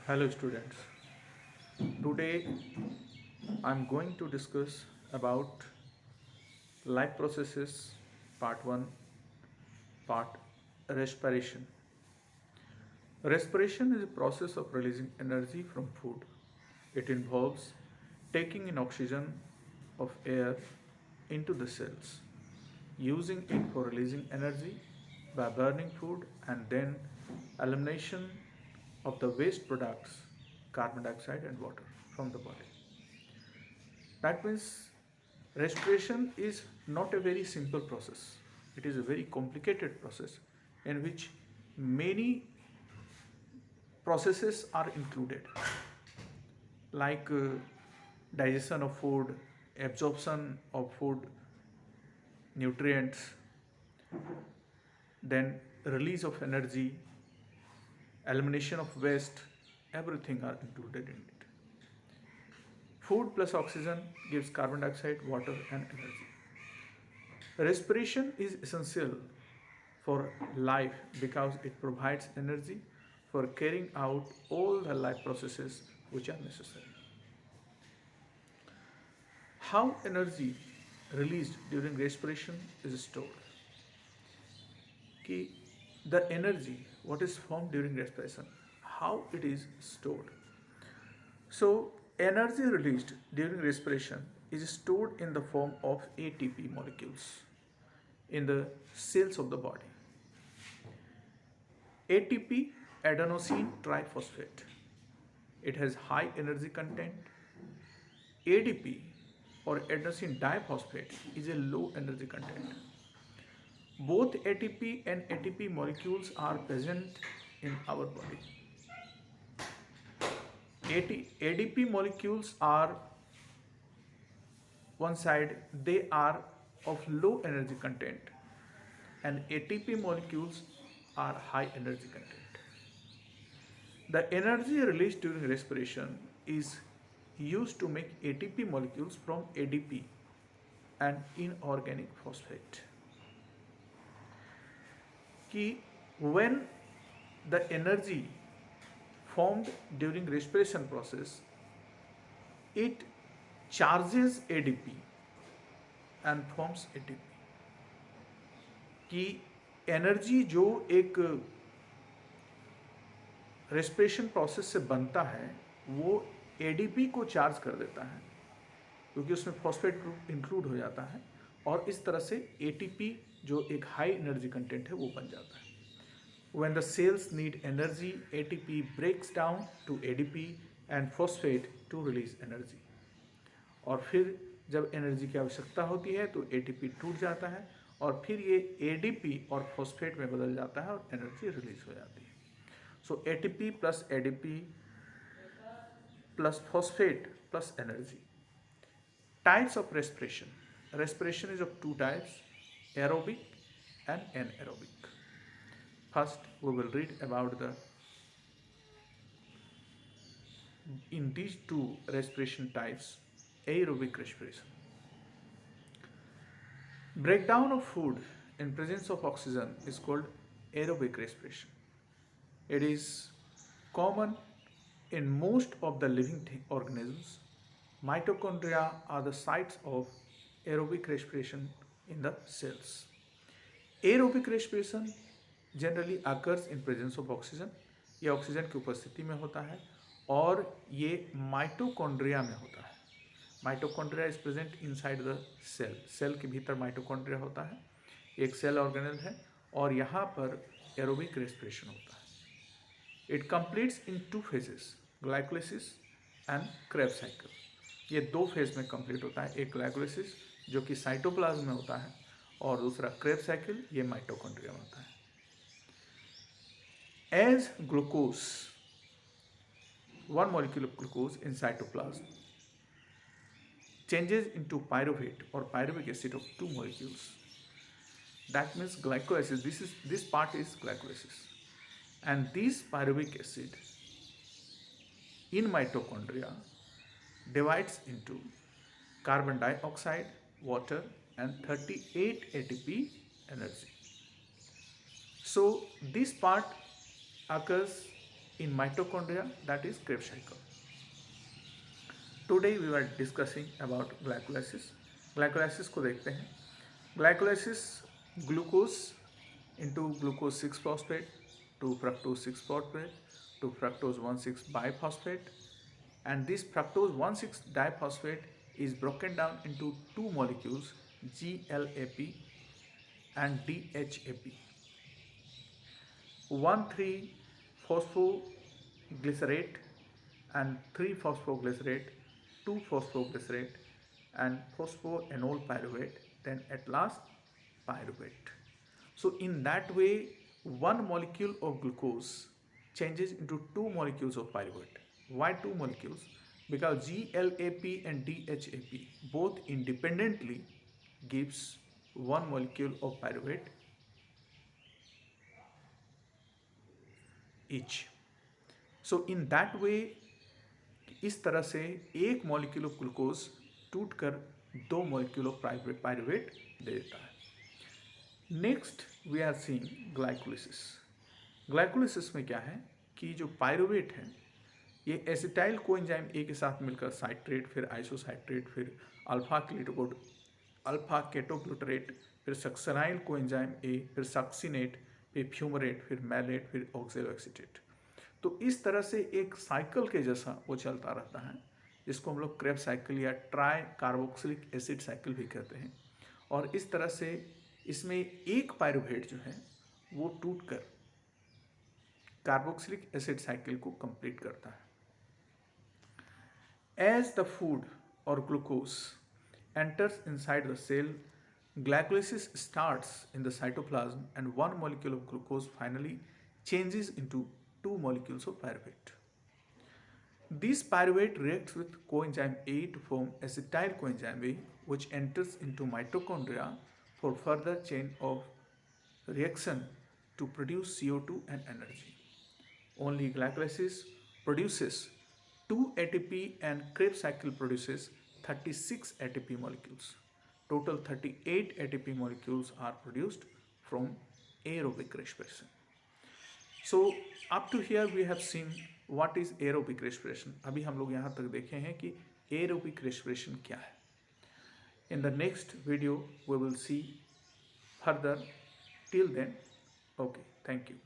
Hello students. Today I'm going to discuss about life processes part 1 part respiration. Respiration is a process of releasing energy from food. It involves taking in oxygen of air into the cells, using it for releasing energy by burning food and then elimination of the waste products, carbon dioxide and water from the body. That means respiration is not a very simple process. It is a very complicated process in which many processes are included, like digestion of food, absorption of food, nutrients, then release of energy, elimination of waste, everything are included in it. Food plus oxygen gives carbon dioxide, water, and energy. Respiration is essential for life because it provides energy for carrying out all the life processes which are necessary. How energy released during respiration is stored. Ki the energy what is formed during respiration, how it is stored. So energy released during respiration is stored in the form of ATP molecules in the cells of the body. ATP, adenosine triphosphate. It has high energy content. ADP or adenosine diphosphate is a low energy content. Both ATP and ATP molecules are present in our body. ADP molecules are one side, they are of low energy content, and ATP molecules are high energy content. The energy released during respiration is used to make ATP molecules from ADP and inorganic phosphate. Ki when the energy formed during respiration process, it charges ADP and forms ATP. कि energy जो एक respiration process से बनता है वो ADP को charge कर देता है क्योंकि उसमें फॉस्फेट ग्रुप इंक्लूड हो जाता है और इस तरह से एटीपी जो एक हाई एनर्जी कंटेंट है वो बन जाता है. When the cells need energy, ATP breaks down to ADP and phosphate to release energy. और फिर जब एनर्जी की आवश्यकता होती है तो ATP टूट जाता है और फिर ये ADP और फॉस्फेट में बदल जाता है और एनर्जी रिलीज हो जाती है. सो ATP plus ADP plus phosphate plus energy. Types of respiration. Respiration is of two types, aerobic and anaerobic. First, we will read about in these two respiration types, aerobic respiration. Breakdown of food in presence of oxygen is called aerobic respiration. It is common in most of the living organisms. Mitochondria are the sites of aerobic respiration in the cells. Aerobic respiration generally occurs in presence of oxygen. ये oxygen की उपस्थिति में होता है और ये mitochondria में होता है. Mitochondria is present inside the cell. Cell के भीतर माइटोकॉन्ड्रिया होता है, एक सेल ऑर्गेनेल है और यहाँ पर एरोबिक रेस्पिरेशन होता है. It completes in two phases, glycolysis and Krebs cycle. ये दो फेज में कंप्लीट होता है, एक ग्लाइकोलिसिस जो कि साइटोप्लाज्म में होता है और दूसरा क्रेब्स साइकिल ये माइटोकॉन्ड्रिया में होता है. As glucose, one molecule of glucose in cytoplasm changes into pyruvate or pyruvic acid of two molecules. That means glycolysis. This part is glycolysis, and this pyruvic acid in mitochondria divides into carbon dioxide, water, and 38 ATP energy. So this part occurs in mitochondria, that is Krebs cycle. Today we were discussing about glycolysis. Glycolysis को देखते हैं. Glycolysis, glucose into glucose 6 phosphate to fructose 6 phosphate to fructose 1,6 biphosphate, and this fructose 1,6 diphosphate is broken down into two molecules, GLAP and DHAP. 1,3-phosphoglycerate and 3-phosphoglycerate, 2-phosphoglycerate and phosphoenol pyruvate, then at last pyruvate. So in that way, one molecule of glucose changes into two molecules of pyruvate. Why two molecules? Because GLAP and DHAP both independently gives one molecule of pyruvate each. So in that way, इस तरह से एक molecule of glucose टूटकर दो molecule of pyruvate दे देता है. Next we are seeing glycolysis. Glycolysis में क्या है कि जो पायरुवेट है ये एसिटाइल कोएंजाइम ए के साथ मिलकर साइट्रेट, फिर आइसोसाइट्रेट, फिर अल्फा केटोग्लूटरेट, फिर सक्सनाइल कोएंजाइम ए, फिर सक्सिनेट, फिर फ्यूमरेट, फिर मैलेट, फिर ऑक्सैलोएसिटेट. तो इस तरह से एक साइकिल के जैसा वो चलता रहता है, जिसको हम लोग क्रेब्स साइकिल या ट्राई कार्बोक्सिलिक एसिड साइकिल भी कहते हैं. और इस तरह से इसमें एक पायरुवेट जो है वो टूटकर कार्बोक्सिलिक एसिड साइकिल को कंप्लीट करता है. एज द फूड और glucose enters inside the cell, glycolysis starts in the cytoplasm and one molecule of glucose finally changes into two molecules of pyruvate. This pyruvate reacts with coenzyme A to form acetyl coenzyme A, which enters into mitochondria for further chain of reaction to produce CO2 and energy. Only glycolysis produces 2 ATP and Krebs cycle produces 36 ATP molecules. Total 38 ATP molecules are produced from aerobic respiration. So up to here we have seen what is aerobic respiration. अभी हम लोग यहाँ तक देखे हैं कि aerobic respiration क्या है. In the next video we will see further. Till then, okay, thank you.